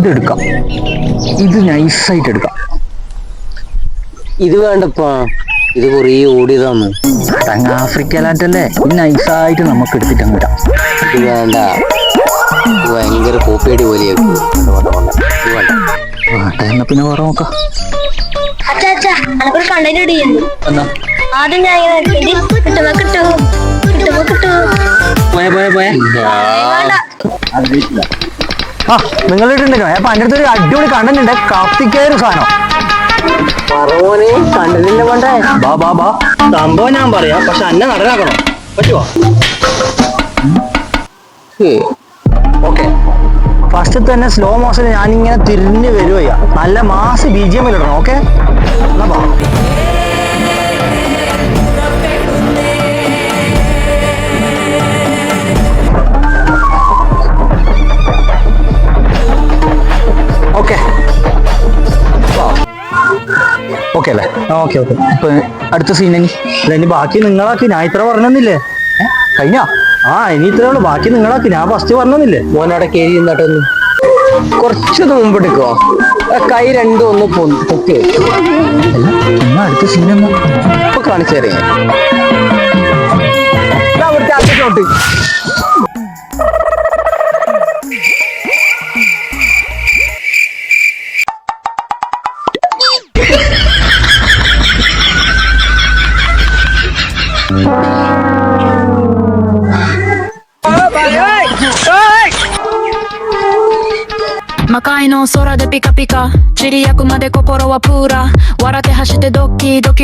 ഇതെടുക്കാം, ഇത് നൈസായിട്ട് എടുക്കാം. ഇത് വേണ്ടപ്പാ, ഇത് കുറേ ഓടിയതാന്ന്. ആഫ്രിക്കയിലാറ്റല്ലേ, ഇത് നൈസായിട്ട് നമുക്ക് എടുത്തിട്ട് അങ്ങ് ഇടാം. ഇത് വേണ്ട, ഇത് ഭയങ്കര കോപ്പിയടി പോലെയാക്കും. ഇത് വേണ്ട. എന്നാ പിന്നെ വേറെ നോക്കാം. എന്നാ ആ നിങ്ങൾ ഇട്ടുണ്ടോ? അപ്പൊ എൻ്റെ അടുത്തൊരു അടിപൊളി കണ്ടന്റ് ഉണ്ട്, കത്തിക്കായ ഒരു സാധനം. കണ്ടതിന്റെ കൊണ്ടേ ബാ ബാ ബാ, സംഭവം ഞാൻ പറയാം, പക്ഷെ എന്നെ നടനാക്കണം, പറ്റുമോ? ഓക്കെ, ഫസ്റ്റ് തന്നെ സ്ലോ മോഷനിൽ ഞാനിങ്ങനെ തിരിഞ്ഞ് വരുവയ്യ, നല്ല മാസ് BGM ഇടണം. ഓക്കെ, എന്നാ ബാ. ഓക്കെ ഓക്കെ അല്ലേ? Okay okay. ഇപ്പൊ അടുത്ത സീൻ ഇനി ബാക്കി നിങ്ങളാക്കി, ഞാൻ ഇത്ര പറഞ്ഞെന്നില്ലേ? കഴിഞ്ഞ ഇനി ഇത്രേ ഉള്ളൂ, ബാക്കി നിങ്ങളാക്കി, ഞാൻ ഫസ്റ്റ് പറഞ്ഞെന്നില്ലേ? മോനവിടെ കയറി നിന്നിട്ടൊന്ന് കുറച്ചൊന്ന് മുമ്പെടുക്കോ, കൈ രണ്ടും ഒന്ന് പൊക്കി. എന്നാ അടുത്ത സീൻ എന്നാ ഇപ്പൊ കാണിച്ചു തരേ.魔界の空でピカピカ散り焼くまで心はプーラ笑って走ってドッキドキ